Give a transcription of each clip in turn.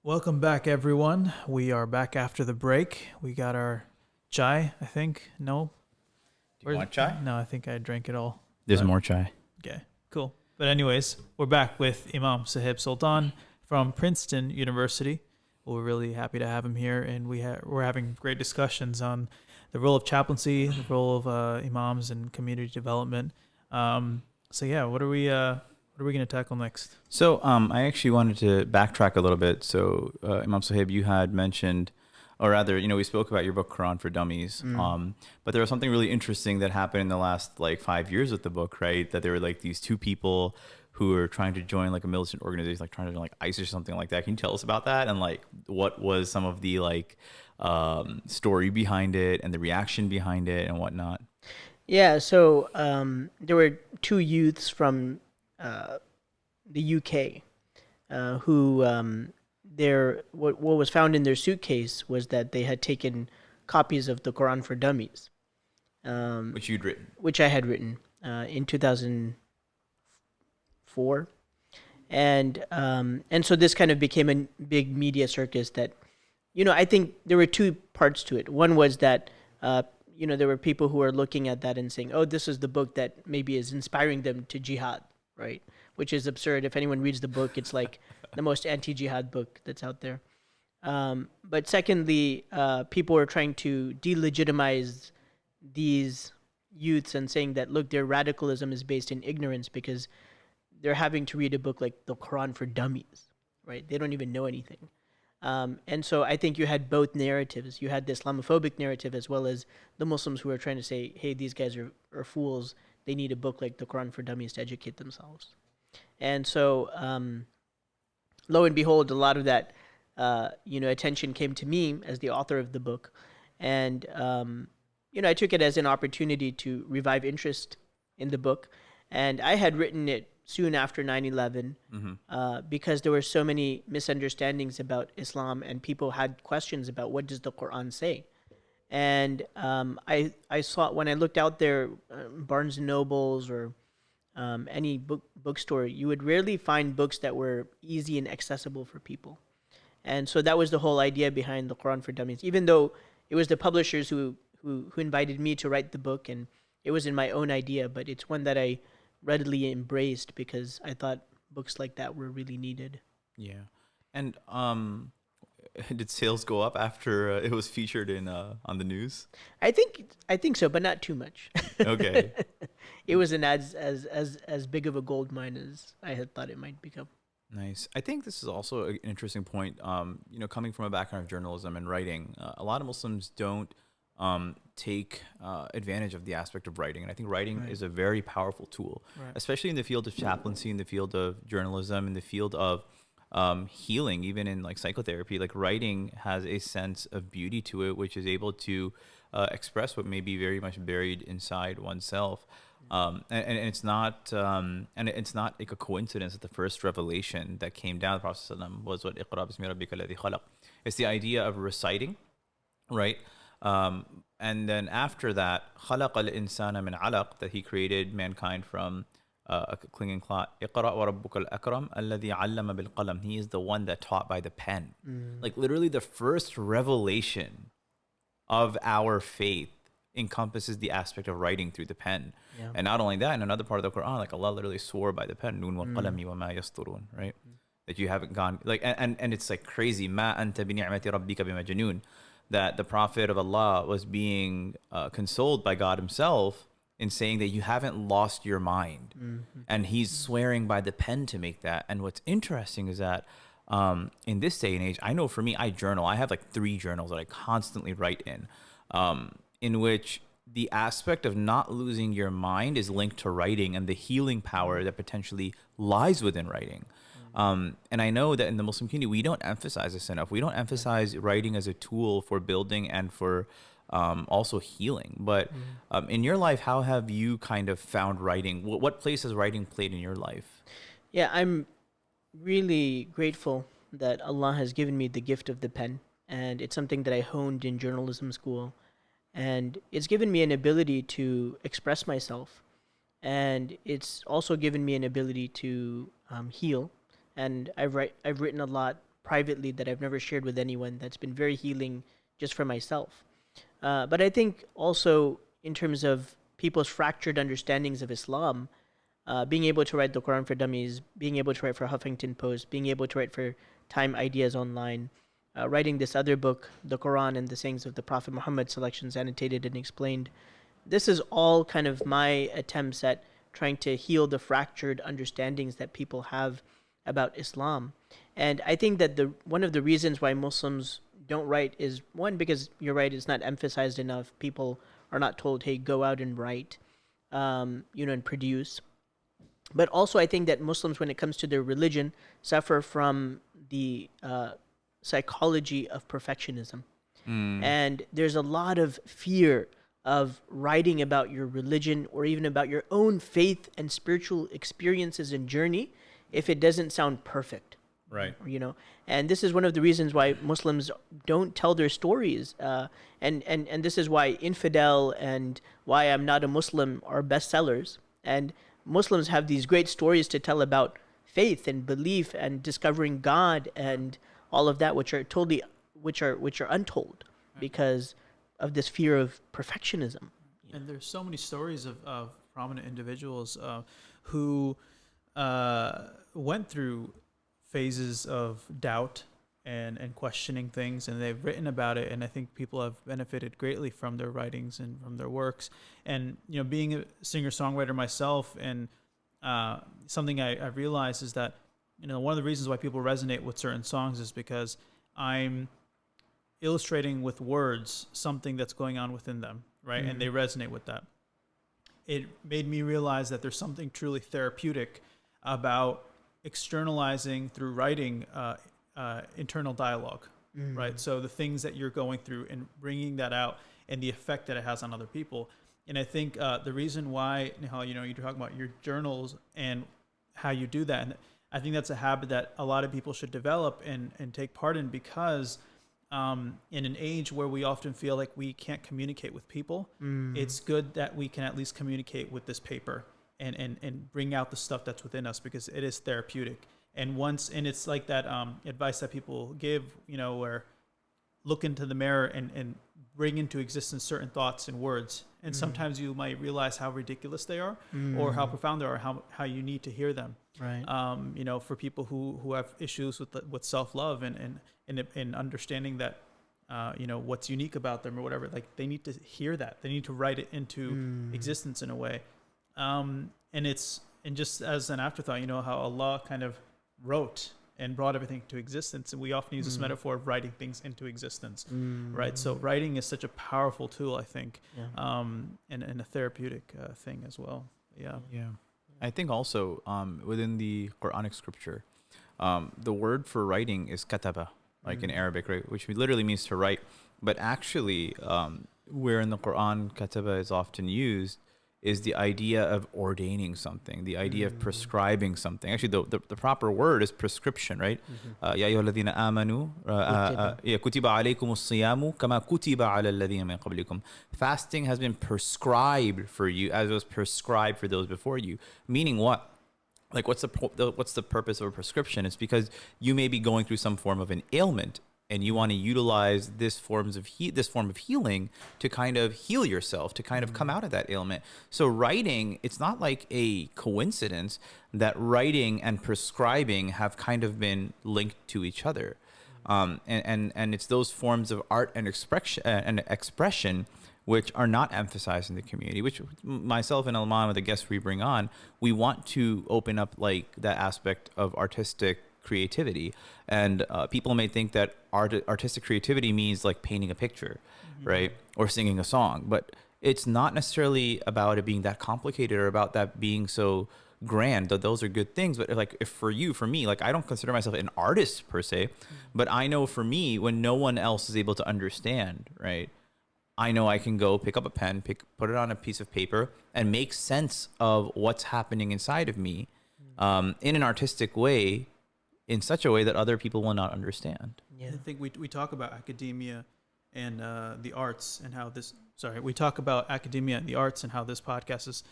Welcome back, everyone. We are back after the break. We got our chai, I think. No? Do you want chai? No, I think I drank it all. There's more chai. Okay, cool. But anyways, we're back with Imam Sohaib Sultan from Princeton University. We're really happy to have him here, and we're having great discussions on the role of chaplaincy, the role of imams and community development. What are we going to tackle next? So I actually wanted to backtrack a little bit. So Imam Sohaib, you had mentioned, or rather, we spoke about your book, Quran for Dummies. But there was something really interesting that happened in the last 5 years with the book, right? That there were these two people who were trying to join a militant organization, trying to join ISIS or something like that. Can you tell us about that? And what was some of the story behind it and the reaction behind it and whatnot? Yeah, so there were two youths from the UK who what was found in their suitcase was that they had taken copies of the Quran for Dummies, Which you'd written. which I had written in 2004, and so this kind of became a big media circus that, I think there were two parts to it. One was that there were people who were looking at that and saying, oh, this is the book that maybe is inspiring them to jihad, right? Which is absurd. If anyone reads the book, it's the most anti-jihad book that's out there. But secondly, people were trying to delegitimize these youths and saying that, look, their radicalism is based in ignorance because they're having to read a book like the Quran for Dummies, right? They don't even know anything. And so I think you had both narratives. You had the Islamophobic narrative as well as the Muslims who are trying to say, hey, these guys are fools. They need a book like the Quran for Dummies to educate themselves. And so, lo and behold, a lot of that, attention came to me as the author of the book. And, I took it as an opportunity to revive interest in the book. And I had written it soon after 9/11 because there were so many misunderstandings about Islam and people had questions about what does the Quran say. And I saw, when I looked out there, Barnes and Nobles or any bookstore, you would rarely find books that were easy and accessible for people. And so that was the whole idea behind the Quran for Dummies, even though it was the publishers who invited me to write the book, and it wasn't my own idea, but it's one that I readily embraced because I thought books like that were really needed. Yeah. And did sales go up after it was featured in on the news? I think so, but not too much. Okay. It wasn't as big of a gold mine as I had thought it might become. Nice. I think this is also an interesting point. Coming from a background of journalism and writing, a lot of Muslims don't take advantage of the aspect of writing. And I think writing is a very powerful tool, especially in the field of chaplaincy, in the field of journalism, in the field of healing, even in psychotherapy. Writing has a sense of beauty to it, which is able to express what may be very much buried inside oneself. And it's not a coincidence that the first revelation that came down the Prophet ﷺ was what Iqra bismi rabbika alladhi khalaq. It's the idea of reciting, right? And then after that, خَلَقَ الْإِنسَانَ مِنْ عَلَقٍ, that he created mankind from a clinging clot. اقرأ وربك الأكرم الذي علم بالقلم. He is the one that taught by the pen. Literally the first revelation of our faith encompasses the aspect of writing through the pen. Yeah. And not only that, in another part of the Quran, Allah literally swore by the pen, نُونَ وَالْقَلَمِ وَمَا يَسْطُرُونَ, right? That you haven't gone, and it's crazy, مَا أَنْتَ بِنِعْمَةِ رَبِّكَ بِمَجْنُونَ, that the Prophet of Allah was being consoled by God himself in saying that you haven't lost your mind. And he's swearing by the pen to make that. And what's interesting is that in this day and age, I know for me, I journal. I have 3 journals that I constantly write in which the aspect of not losing your mind is linked to writing and the healing power that potentially lies within writing. And I know that in the Muslim community, we don't emphasize this enough. We don't emphasize writing as a tool for building and for also healing. But in your life, how have you kind of found writing? What place has writing played in your life? Yeah, I'm really grateful that Allah has given me the gift of the pen. And it's something that I honed in journalism school. And it's given me an ability to express myself. And it's also given me an ability to heal. And I've written a lot privately that I've never shared with anyone. That's been very healing just for myself. But I think also in terms of people's fractured understandings of Islam, being able to write the Quran for Dummies, being able to write for Huffington Post, being able to write for Time Ideas Online, writing this other book, the Quran and the Sayings of the Prophet Muhammad, selections annotated and explained. This is all kind of my attempts at trying to heal the fractured understandings that people have about Islam. And I think that one of the reasons why Muslims don't write is, one, because you're right, it's not emphasized enough. People are not told, hey, go out and write, and produce. But also I think that Muslims, when it comes to their religion, suffer from the psychology of perfectionism. And there's a lot of fear of writing about your religion or even about your own faith and spiritual experiences and journey if it doesn't sound perfect. Right. And this is one of the reasons why Muslims don't tell their stories. And this is why Infidel and Why I'm Not a Muslim are bestsellers. And Muslims have these great stories to tell about faith and belief and discovering God and all of that, which are untold because of this fear of perfectionism. And there's so many stories of prominent individuals who went through phases of doubt and questioning things, and they've written about it, and I think people have benefited greatly from their writings and from their works. And being a singer-songwriter myself, and something I realized is that one of the reasons why people resonate with certain songs is because I'm illustrating with words something that's going on within them, right? And they resonate with that. It made me realize that there's something truly therapeutic about externalizing through writing internal dialogue, right? So the things that you're going through and bringing that out and the effect that it has on other people. And I think the reason why, Nihal, you're talking about your journals and how you do that, and I think that's a habit that a lot of people should develop and take part in, because in an age where we often feel like we can't communicate with people, it's good that we can at least communicate with this paper and bring out the stuff that's within us, because it is therapeutic. And it's like that advice that people give, where look into the mirror and bring into existence certain thoughts and words. And sometimes you might realize how ridiculous they are, or how profound they are, how you need to hear them. Right. For people who have issues with self-love and understanding that, what's unique about them or whatever, like they need to hear that. They need to write it into existence in a way. And just as an afterthought, how Allah kind of wrote and brought everything to existence. And we often use this metaphor of writing things into existence, right? So writing is such a powerful tool, I think, and a therapeutic thing as well. Yeah. Yeah. I think also within the Quranic scripture, the word for writing is kataba, like in Arabic, right? Which literally means to write. But actually, where in the Quran kataba is often used is the idea of ordaining something, the idea of prescribing something. Actually, the proper word is prescription, right? Ya ayyuhalladhina amanu kutiba alaykumus siyamu kama kutiba ala alladhina min qablikum. Fasting has been prescribed for you as it was prescribed for those before you. Meaning what? Like what's the purpose of a prescription? It's because you may be going through some form of an ailment, and you want to utilize this form of healing to kind of heal yourself, to kind of come out of that ailment. So writing, it's not like a coincidence that writing and prescribing have kind of been linked to each other. And it's those forms of art and expression which are not emphasized in the community, which myself and Alman, with the guests we bring on, we want to open up like that aspect of artistic creativity. And people may think that artistic creativity means like painting a picture, right? Or singing a song, but it's not necessarily about it being that complicated or about that being so grand. Though those are good things, but like if for me, like I don't consider myself an artist per se, but I know for me, when no one else is able to understand, right, I know I can go pick up a pen, put it on a piece of paper and make sense of what's happening inside of me in an artistic way, in such a way that other people will not understand. Yeah. I think we talk about academia and the arts and how this, we talk about academia and the arts and how this podcast is,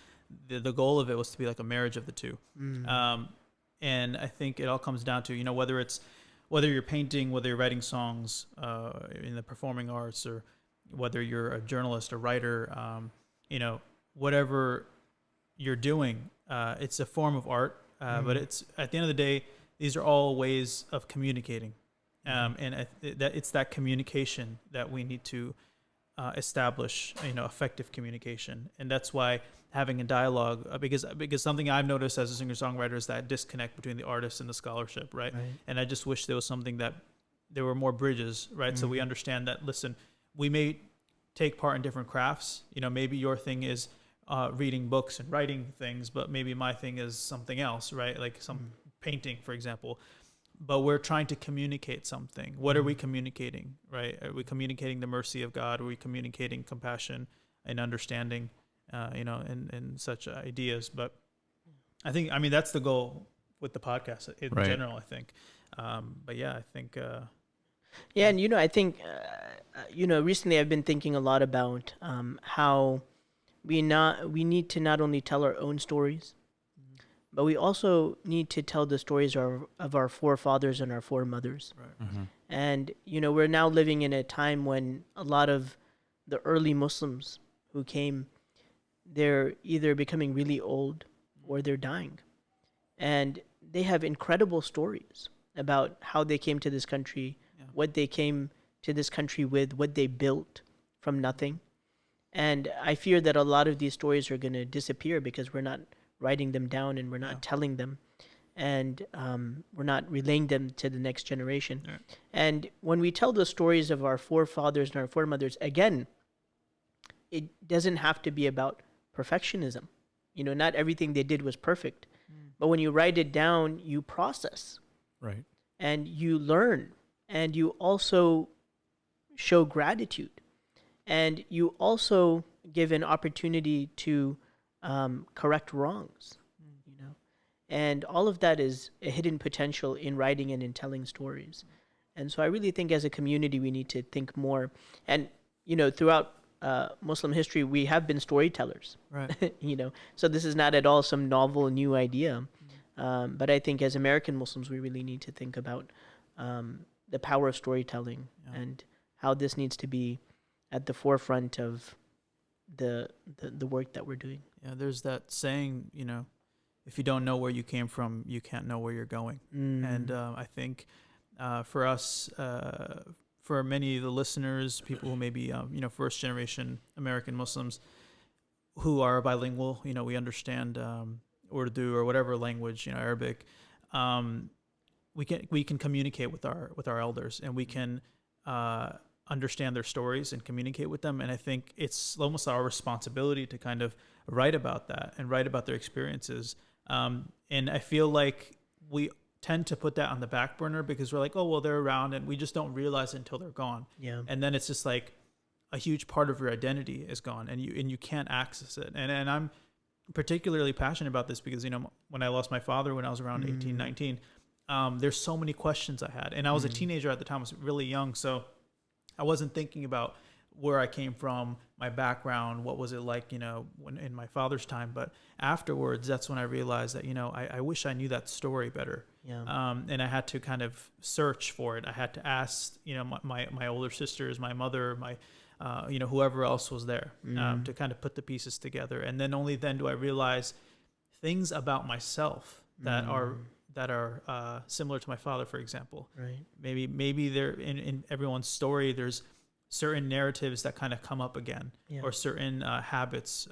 the goal of it was to be like a marriage of the two. And I think it all comes down to, whether it's whether you're painting, whether you're writing songs in the performing arts, or whether you're a journalist, a writer, whatever you're doing, it's a form of art. But it's at the end of the day, these are all ways of communicating, and it's that communication that we need to establish, effective communication, and that's why having a dialogue, because something I've noticed as a singer-songwriter is that disconnect between the artist and the scholarship, right? And I just wish there was something that there were more bridges, right? So we understand that, listen, we may take part in different crafts. Maybe your thing is reading books and writing things, but maybe my thing is something else, right? Like some painting, for example. But we're trying to communicate something. What are we communicating, right? Are we communicating the mercy of God? Are we communicating compassion and understanding, and such ideas? But I mean, that's the goal with the podcast in general, I think. But yeah, I think... Yeah, and I think, recently I've been thinking a lot about how we need to not only tell our own stories, but we also need to tell the stories of our forefathers and our foremothers. Right. And, we're now living in a time when a lot of the early Muslims who came, they're either becoming really old or they're dying. And they have incredible stories about how they came to this country, what they came to this country with, what they built from nothing. And I fear that a lot of these stories are going to disappear because we're not writing them down and we're not telling them, and we're not relaying them to the next generation. Yeah. And when we tell the stories of our forefathers and our foremothers, again, it doesn't have to be about perfectionism. Not everything they did was perfect. But when you write it down, you process. Right. And you learn. And you also show gratitude. And you also give an opportunity to correct wrongs, and all of that is a hidden potential in writing and in telling stories. And so I really think as a community we need to think more. And throughout Muslim history we have been storytellers, right? So this is not at all some novel new idea, but I think as American Muslims we really need to think about the power of storytelling and how this needs to be at the forefront of the work that we're doing. Yeah, there's that saying, if you don't know where you came from, you can't know where you're going. And I think for us, for many of the listeners, people who may be, first generation American Muslims who are bilingual, we understand Urdu or whatever language, Arabic. We can communicate with our elders, and we can understand their stories and communicate with them. And I think it's almost our responsibility to kind of write about that and write about their experiences. And I feel like we tend to put that on the back burner because we're like, oh, well, they're around, and we just don't realize it until they're gone. Yeah. And then it's just like a huge part of your identity is gone, and you can't access it. And I'm particularly passionate about this because, when I lost my father when I was around 18, 19, there's so many questions I had. And I was a teenager at the time. I was really young. So I wasn't thinking about where I came from, my background, what was it like, when in my father's time. But afterwards, that's when I realized that, I wish I knew that story better. Yeah. And I had to kind of search for it. I had to ask, my older sisters, my mother, my, whoever else was there, to kind of put the pieces together. And then only then do I realize things about myself that are similar to my father, for example. Right. Maybe there in everyone's story, there's certain narratives that kind of come up again, or certain habits.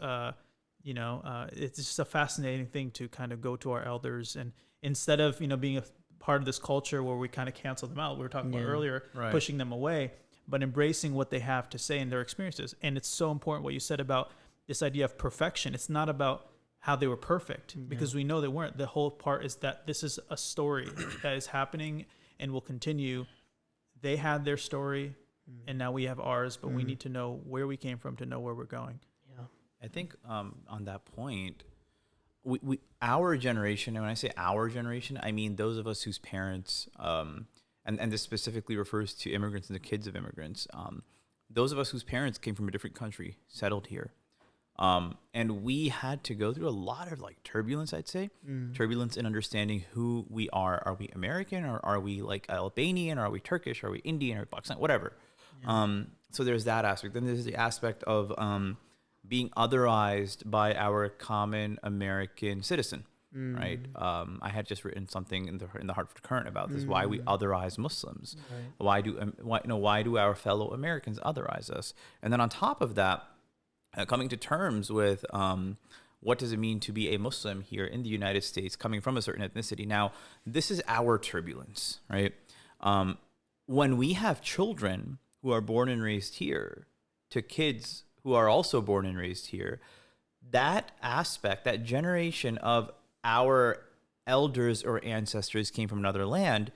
It's just a fascinating thing to kind of go to our elders, and instead of being a part of this culture where we kind of cancel them out, we were talking about earlier, pushing them away, but embracing what they have to say and their experiences. And it's so important what you said about this idea of perfection. It's not about how they were perfect, because we know they weren't. The whole part is that this is a story that is happening and will continue. They had their story, and now we have ours, but we need to know where we came from to know where we're going. Yeah. I think on that point, we our generation, and when I say our generation, I mean those of us whose parents, and this specifically refers to immigrants and the kids of immigrants, those of us whose parents came from a different country, settled here. And we had to go through a lot of like turbulence, I'd say, turbulence in understanding who we are. Are we American, or are we like Albanian, or are we Turkish, or are we Indian, or Pakistan, whatever. So there's that aspect. Then there's the aspect of being otherized by our common American citizen, right? I had just written something in the Hartford Current about this: why we otherize Muslims, why do our fellow Americans otherize us? And then on top of that, coming to terms with what does it mean to be a Muslim here in the United States, coming from a certain ethnicity. Now, this is our turbulence, right? When we have children who are born and raised here to kids who are also born and raised here, that aspect, that generation of our elders or ancestors came from another land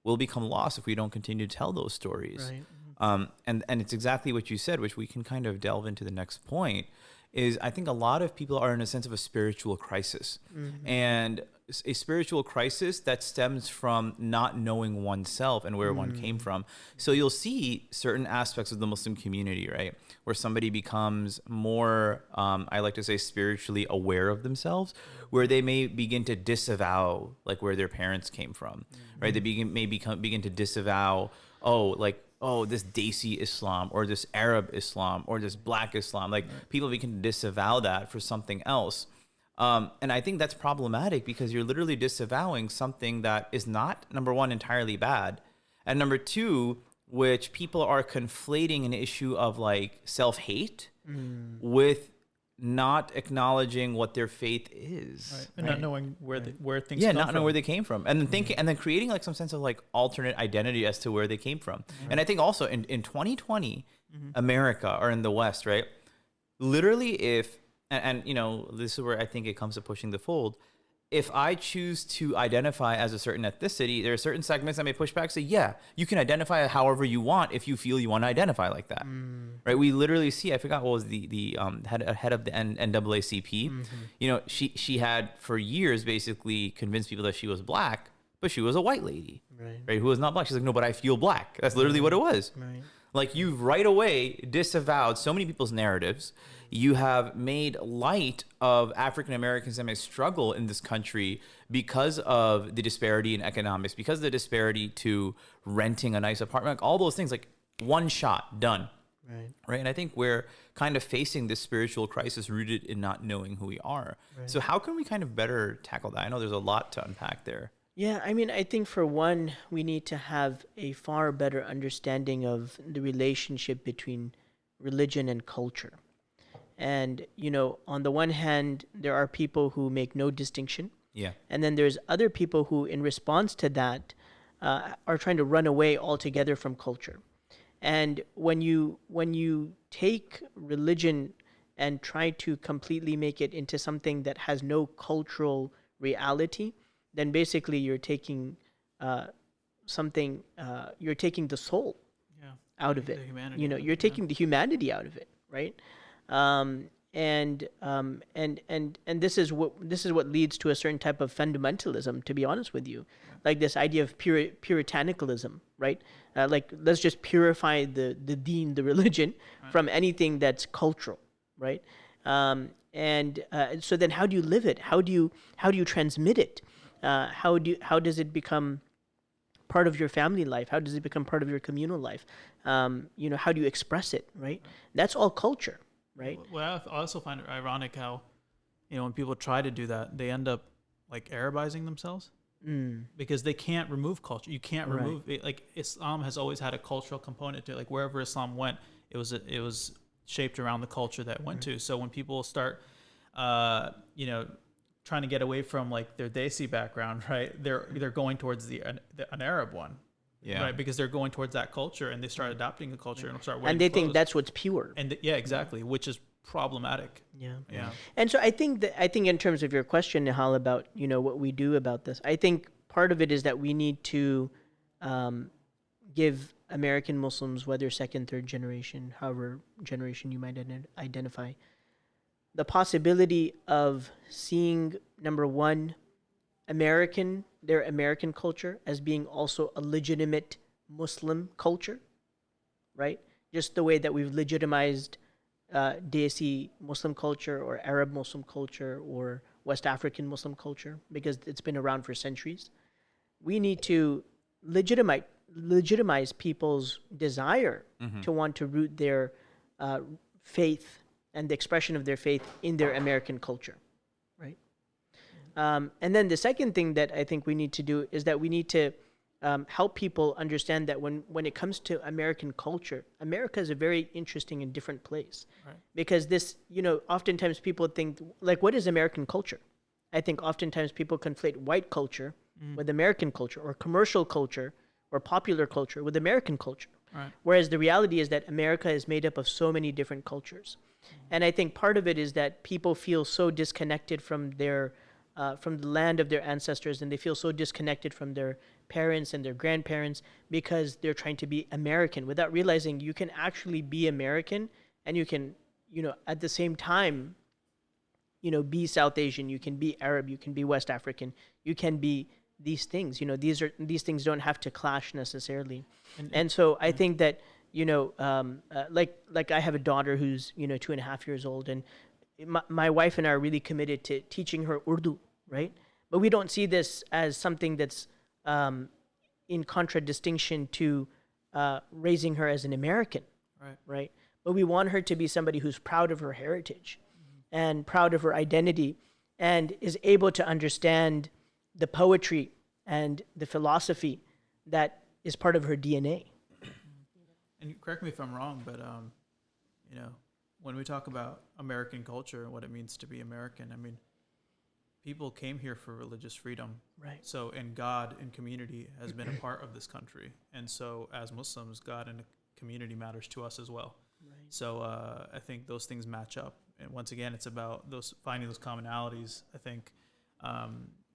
will become lost if we don't continue to tell those stories. Right. And it's exactly what you said, which we can kind of delve into the next point, is I think a lot of people are in a sense of a spiritual crisis. And a spiritual crisis that stems from not knowing oneself and where one came from. So you'll see certain aspects of the Muslim community, right, where somebody becomes more, I like to say, spiritually aware of themselves, where they may begin to disavow like where their parents came from, right? They begin to disavow, this Desi Islam, or this Arab Islam, or this Black Islam. Like people begin to disavow that for something else. And I think that's problematic, because you're literally disavowing something that is not, number one, entirely bad, and number two, which people are conflating an issue of like self-hate with not acknowledging what their faith is, Right. And not knowing where things not come knowing from. where they came from, and then thinking, and then creating like some sense of like alternate identity as to where they came from. And I think also in 2020, America, or in the West, right, literally, if and you know, this is where I think it comes to pushing the fold. If I choose to identify as a certain ethnicity, there are certain segments that may push back, say, yeah, you can identify however you want if you feel you want to identify like that, right? We literally see, I forgot what was the head of the NAACP. You know, she had for years basically convinced people that she was Black, but she was a white lady, right? Who was not Black. She's like, no, but I feel Black. That's literally what it was. Right. Like, you've right away disavowed so many people's narratives. You have made light of African Americans that may struggle in this country because of the disparity in economics, because of the disparity to renting a nice apartment, like all those things, like one shot, done. Right. And I think we're kind of facing this spiritual crisis rooted in not knowing who we are. So how can we kind of better tackle that? I know there's a lot to unpack there. Yeah, I mean, I think for one, we need to have a far better understanding of the relationship between religion and culture. And, you know, on the one hand, there are people who make no distinction. Yeah. And then there's other people who, in response to that, are trying to run away altogether from culture. And when you take religion and try to completely make it into something that has no cultural reality, then basically you're taking you're taking the soul out of it. You know, you're taking the humanity out of it, right? And this is what leads to a certain type of fundamentalism, to be honest with you, like this idea of puritanicalism, right? Like, let's just purify the deen, the religion, from anything that's cultural, right? So then, how do you live it? How do you transmit it? How does it become part of your family life? How does it become part of your communal life? You know, how do you express it, right? That's all culture, right? Well, I also find it ironic how, you know, when people try to do that, they end up like Arabizing themselves because they can't remove culture. You can't remove it. Like, Islam has always had a cultural component to it. Like, wherever Islam went, it was shaped around the culture that it went to. So when people start, you know, trying to get away from like their Desi background, right? They're going towards an Arab one, right? Because they're going towards that culture, and they start adopting the culture and start wearing and they clothes. think that's what's pure. And exactly, which is problematic. Yeah. And so I think in terms of your question, Nihal, about, you know, what we do about this, I think part of it is that we need to give American Muslims, whether second, third generation, however generation you might identify, the possibility of seeing, number one, their American culture as being also a legitimate Muslim culture, right? Just the way that we've legitimized Desi Muslim culture or Arab Muslim culture or West African Muslim culture, because it's been around for centuries. We need to legitimize people's desire to want to root their faith and the expression of their faith in their American culture, right? And then the second thing that I think we need to do is that we need to help people understand that when it comes to American culture, America is a very interesting and different place. Right. Because this, oftentimes people think, like, what is American culture? I think oftentimes people conflate white culture with American culture, or commercial culture or popular culture with American culture. Right. Whereas the reality is that America is made up of so many different cultures. And I think part of it is that people feel so disconnected from from the land of their ancestors, and they feel so disconnected from their parents and their grandparents because they're trying to be American, without realizing you can actually be American, and you can, at the same time, be South Asian, you can be Arab, you can be West African, you can be these things. These things don't have to clash necessarily. And so I think that, like I have a daughter who's 2.5 years old, and my wife and I are really committed to teaching her Urdu, right? But we don't see this as something that's in contradistinction to raising her as an American, right? But we want her to be somebody who's proud of her heritage and proud of her identity, and is able to understand the poetry and the philosophy that is part of her DNA. And correct me if I'm wrong, but when we talk about American culture and what it means to be American, I mean, people came here for religious freedom. Right. So, and God and community has been a part of this country. And so as Muslims, God and community matters to us as well. Right. So I think those things match up. And once again, it's about finding those commonalities, I think,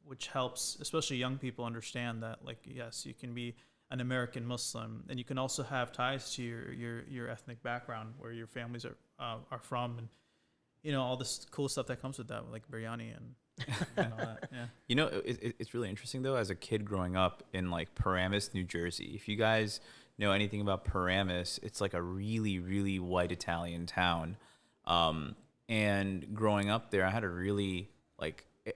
which helps, especially young people, understand that, like, yes, you can be an American Muslim, and you can also have ties to your ethnic background, where your families are from, and all this cool stuff that comes with that, like biryani and all that. Yeah. It's really interesting though. As a kid growing up in like Paramus, New Jersey, if you guys know anything about Paramus, it's like a really, really white Italian town. And growing up there, I had a really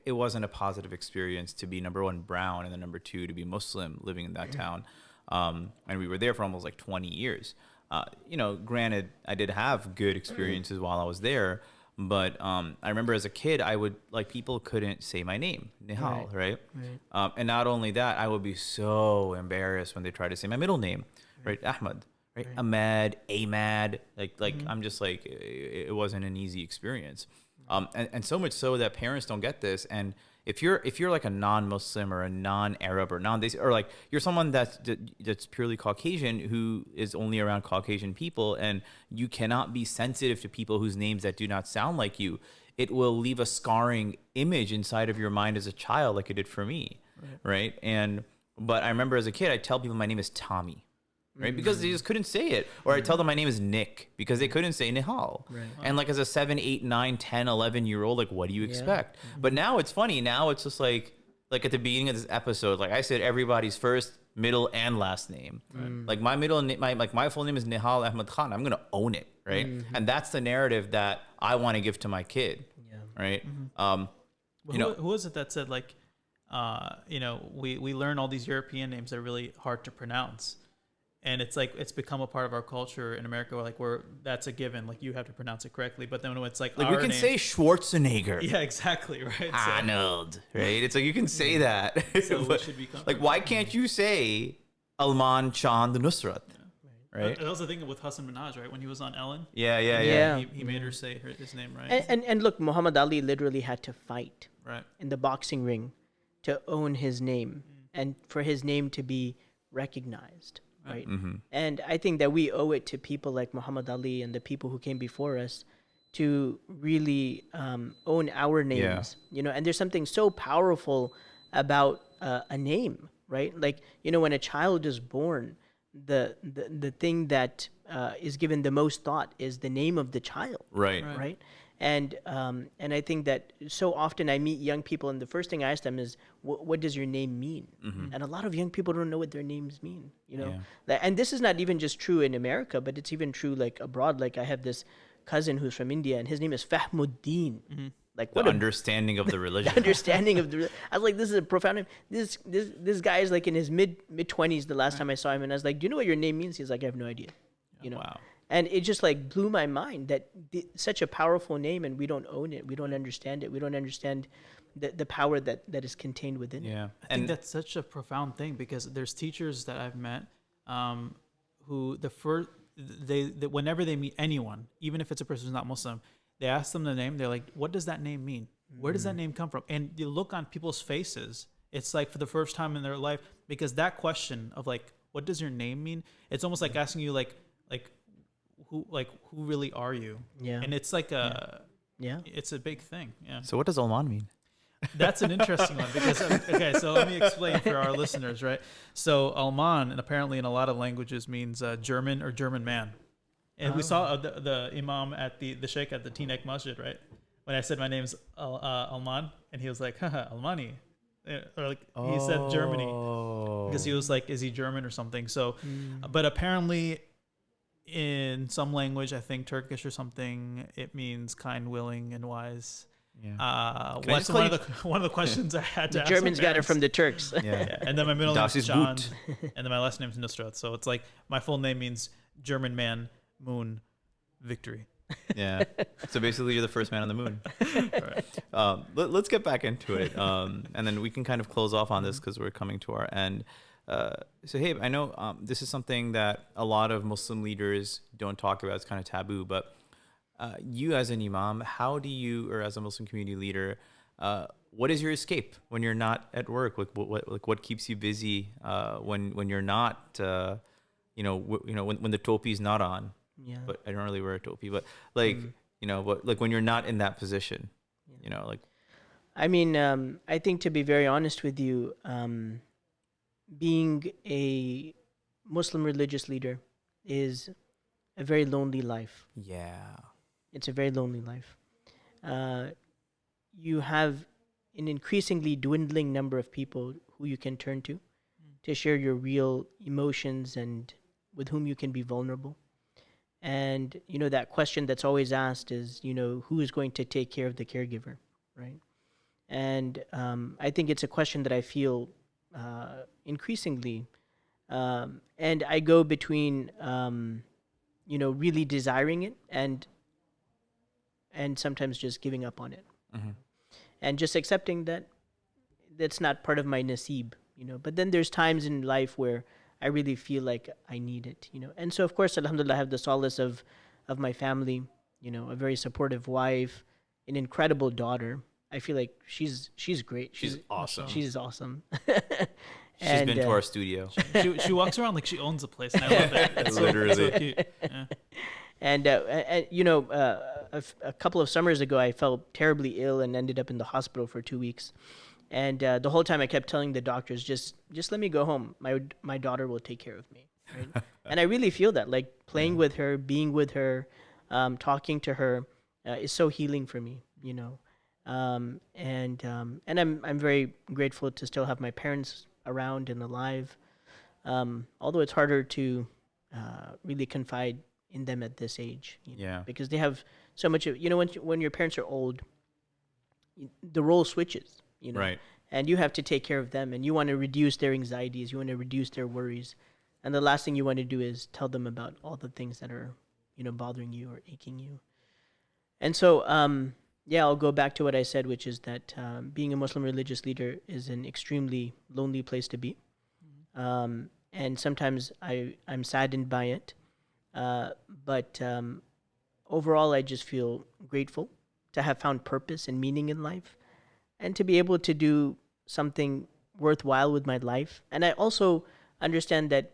it wasn't a positive experience to be, number one, brown, and then number two, to be Muslim living in that town. And we were there for almost 20 years. Granted, I did have good experiences while I was there, but I remember as a kid, I would, people couldn't say my name, Nihal, right? And not only that, I would be so embarrassed when they tried to say my middle name, right? Ahmad, right? Ahmad, Ahmad, I'm just it wasn't an easy experience. And so much so that parents don't get this. And if you're like a non-Muslim or a non-Arab or non-Desi, or you're someone that's purely Caucasian who is only around Caucasian people, and you cannot be sensitive to people whose names that do not sound like you, it will leave a scarring image inside of your mind as a child, like it did for me, right? But I remember as a kid, I'd tell people my name is Tommy. Right, because they just couldn't say it. Or I tell them my name is Nick because they couldn't say Nihal. Right. And as a 7, 8, 9, 10, 11-year-old, what do you expect? But now it's funny. Now it's just like at the beginning of this episode, I said everybody's first, middle, and last name. My middle name, my full name is Nihal Ahmed Khan. I'm gonna own it, right? And that's the narrative that I want to give to my kid, right? Who was it that said we learn all these European names that are really hard to pronounce? And it's it's become a part of our culture in America, where that's a given. You have to pronounce it correctly. But then when it's we can say Schwarzenegger. Yeah, exactly, right. Arnold, right? It's you can say that. So we should become why can't you say Alman Chand Nusrat? Yeah. Right. I was thinking with Hassan Minhaj, right? When he was on Ellen. Yeah. He made her say his name right. And look, Muhammad Ali literally had to fight in the boxing ring to own his name and for his name to be recognized. Right. And I think that we owe it to people like Muhammad Ali and the people who came before us to really own our names, and there's something so powerful about a name, right? When a child is born, the thing that is given the most thought is the name of the child. Right. And I think that so often I meet young people, and the first thing I ask them is, what does your name mean? And a lot of young people don't know what their names mean, And this is not even just true in America, but it's even true abroad. I have this cousin who's from India, and his name is Fahmuddin. Like The what a understanding of the religion. understanding of the. I was like, this is a profound name. This guy is like in his mid 20s. The last time I saw him, and I was like, do you know what your name means? He's like, I have no idea. You know. Wow. And it just like blew my mind that such a powerful name, and we don't own it. We don't understand it. We don't understand the power that is contained within it. Yeah. I think that's such a profound thing, because there's teachers that I've met who they whenever they meet anyone, even if it's a person who's not Muslim, they ask them the name. They're like, what does that name mean? Where does that name come from? And you look on people's faces, it's like for the first time in their life, because that question of like, what does your name mean? It's almost like asking you like who really are you? Yeah. And it's like Yeah. it's a big thing. Yeah. So what does Alman mean? That's an interesting one, because okay, so let me explain for our listeners, right? So Alman, and apparently in a lot of languages, means German or German man. And we saw the imam at the sheikh at the Teaneck Masjid, right? When I said my name's Alman, and he was like, haha, Almani. Or like he said Germany, because he was like, is he German or something? So, but apparently in some language, I think Turkish or something, it means kind, willing, and wise. Yeah. What's one of the questions I had to The ask Germans my got it parents. from the Turks. Yeah. And then my middle name Das is ist John, gut. and then my last name's Nusrat. So it's like my full name means German man, moon, victory. Yeah. So basically, you're the first man on the moon. Right. Let's get back into it, and then we can kind of close off on this because we're coming to our end. So, hey, I know this is something that a lot of Muslim leaders don't talk about. It's kind of taboo, but you as an imam, how do you, or as a Muslim community leader, what is your escape when you're not at work? Like what keeps you busy when you're not, when the topi is not on? Yeah. But I don't really wear a topi. But like but like when you're not in that position, like. I mean, I think, to be very honest with you, being a Muslim religious leader is a very lonely life. Yeah. It's a very lonely life. You have an increasingly dwindling number of people who you can turn to share your real emotions and with whom you can be vulnerable. And, that question that's always asked is, who is going to take care of the caregiver, right? And I think it's a question that I feel increasingly. And I go between, really desiring it and sometimes just giving up on it. Mm-hmm. And just accepting that that's not part of my nasib, But then there's times in life where I really feel like I need it, And so, of course, alhamdulillah, I have the solace of my family, a very supportive wife, an incredible daughter. I feel like she's great. She's awesome. She's awesome. She's been to our studio. She walks around like she owns the place, and I love that. It's Literally. so cute. Yeah. And a couple of summers ago, I felt terribly ill and ended up in the hospital for 2 weeks. And the whole time I kept telling the doctors, just let me go home. My daughter will take care of me. Right? And I really feel that, like playing with her, being with her, talking to her is so healing for me, And I'm very grateful to still have my parents around and alive. Although it's harder to really confide in them at this age, because they have so much of, when your parents are old, the role switches, Right. And you have to take care of them, and you want to reduce their anxieties, you want to reduce their worries, and the last thing you want to do is tell them about all the things that are, bothering you or aching you. And so, I'll go back to what I said, which is that being a Muslim religious leader is an extremely lonely place to be, and sometimes I'm saddened by it, but overall, I just feel grateful to have found purpose and meaning in life, and to be able to do something worthwhile with my life. And I also understand that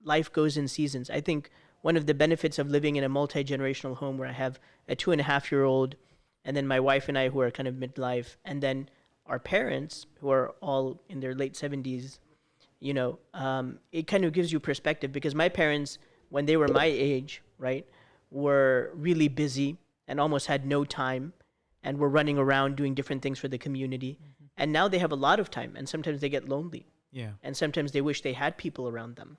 life goes in seasons. I think one of the benefits of living in a multi-generational home where I have a 2.5-year-old, and then my wife and I who are kind of midlife, and then our parents who are all in their late 70s, it kind of gives you perspective, because my parents, when they were my age, right, were really busy and almost had no time, and were running around doing different things for the community. Mm-hmm. And now they have a lot of time, and sometimes they get lonely. Yeah. And sometimes they wish they had people around them.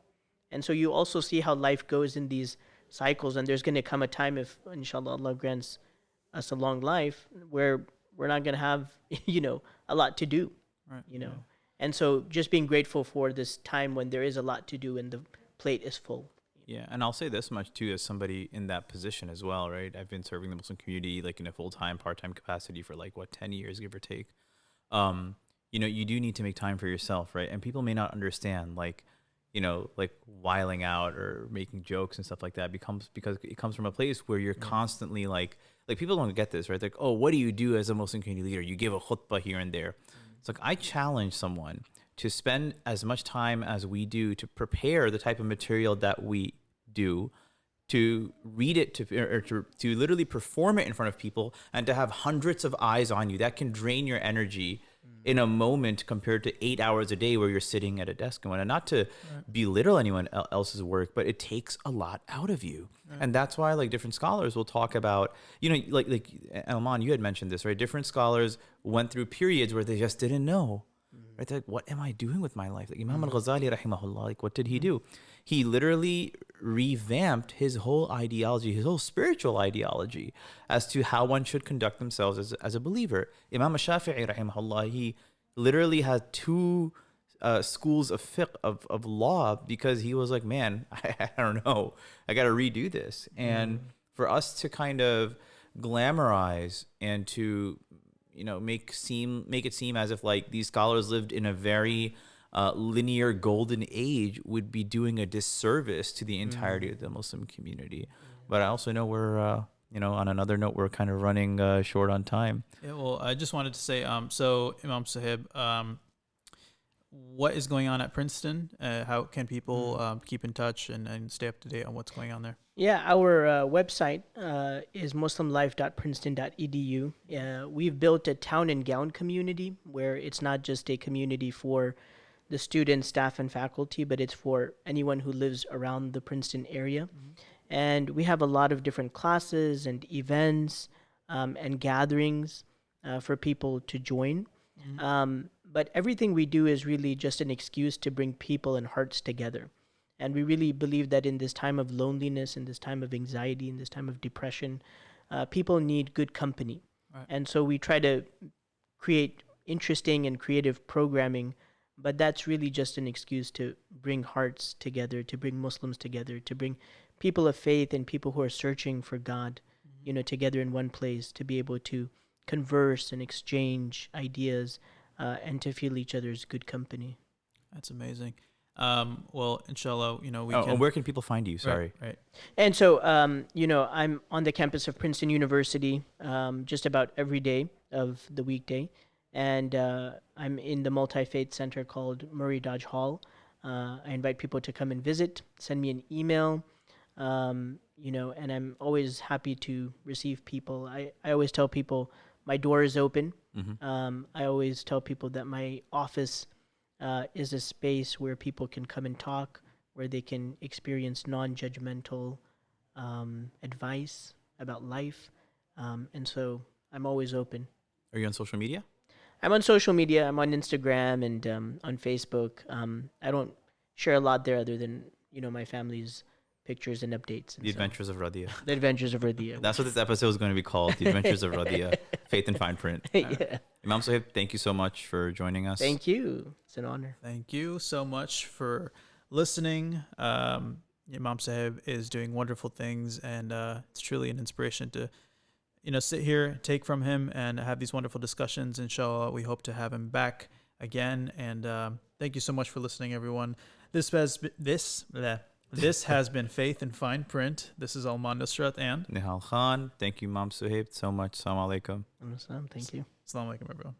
And so you also see how life goes in these cycles, and there's going to come a time, if inshallah Allah grants us a long life, where we're not going to have a lot to do. Right. And so just being grateful for this time when there is a lot to do and the plate is full. Yeah, and I'll say this much too, as somebody in that position as well, right? I've been serving the Muslim community like in a full-time, part-time capacity for 10 years, give or take. You do need to make time for yourself, right? And people may not understand, like wiling out or making jokes and stuff like that because it comes from a place where you're constantly like people don't get this, right? Like, oh, what do you do as a Muslim community leader? You give a khutbah here and there. It's like, I challenge someone to spend as much time as we do to prepare the type of material that we do, to read it, to literally perform it in front of people, and to have hundreds of eyes on you. That can drain your energy in a moment compared to 8 hours a day where you're sitting at a desk and whatnot. Not to belittle anyone else's work, but it takes a lot out of you. And that's why different scholars will talk about, like Alman, you had mentioned this, right? Different scholars went through periods where they just didn't know. Right? They're like, what am I doing with my life? Like Imam al-Ghazali, rahimahullah, what did he do? He literally revamped his whole ideology, his whole spiritual ideology as to how one should conduct themselves as a believer. Imam al-Shafi'i, rahimahullah, he literally had two schools of fiqh, of law, because he was like, man, I don't know, I got to redo this. And for us to kind of glamorize and to make it seem as if these scholars lived in a very linear golden age would be doing a disservice to the entirety of the Muslim community. But I also know we're on another note, we're kind of running short on time. Yeah, well, I just wanted to say, so Imam Sohaib, what is going on at Princeton? How can people keep in touch and stay up to date on what's going on there? Yeah, our website is muslimlife.princeton.edu. We've built a town and gown community where it's not just a community for the students, staff, and faculty, but it's for anyone who lives around the Princeton area. And we have a lot of different classes and events and gatherings for people to join. But everything we do is really just an excuse to bring people and hearts together. And we really believe that in this time of loneliness, in this time of anxiety, in this time of depression, people need good company. Right. And so we try to create interesting and creative programming, but that's really just an excuse to bring hearts together, to bring Muslims together, to bring people of faith and people who are searching for God, together in one place, to be able to converse and exchange ideas and to feel each other's good company. That's amazing. Well, inshallah, we can. Where can people find you? Sorry. Right. And so, I'm on the campus of Princeton University just about every day of the weekday. And I'm in the multi-faith center called Murray Dodge Hall. I invite people to come and visit, send me an email, and I'm always happy to receive people. I always tell people my door is open. I always tell people that my office is a space where people can come and talk, where they can experience non-judgmental advice about life. And so I'm always open. Are you on social media? I'm on social media. I'm on Instagram and on Facebook. I don't share a lot there other than, my family's pictures and updates. And the Adventures of Radia. The Adventures of Radia. That's what this episode is going to be called, The Adventures of Radia, Faith in Fine Print. Yeah. Imam Sohaib, thank you so much for joining us. Thank you. It's an honor. Thank you so much for listening. Imam Sohaib is doing wonderful things, and it's truly an inspiration to sit here, take from him, and have these wonderful discussions. Inshallah, we hope to have him back again. And thank you so much for listening, everyone. This has been Faith in Fine Print. This is Alman Nusrat and Nihal Khan. Thank you, Imam Sohaib, so much. Assalamu alaikum. Thank you. Assalamu alaikum, everyone.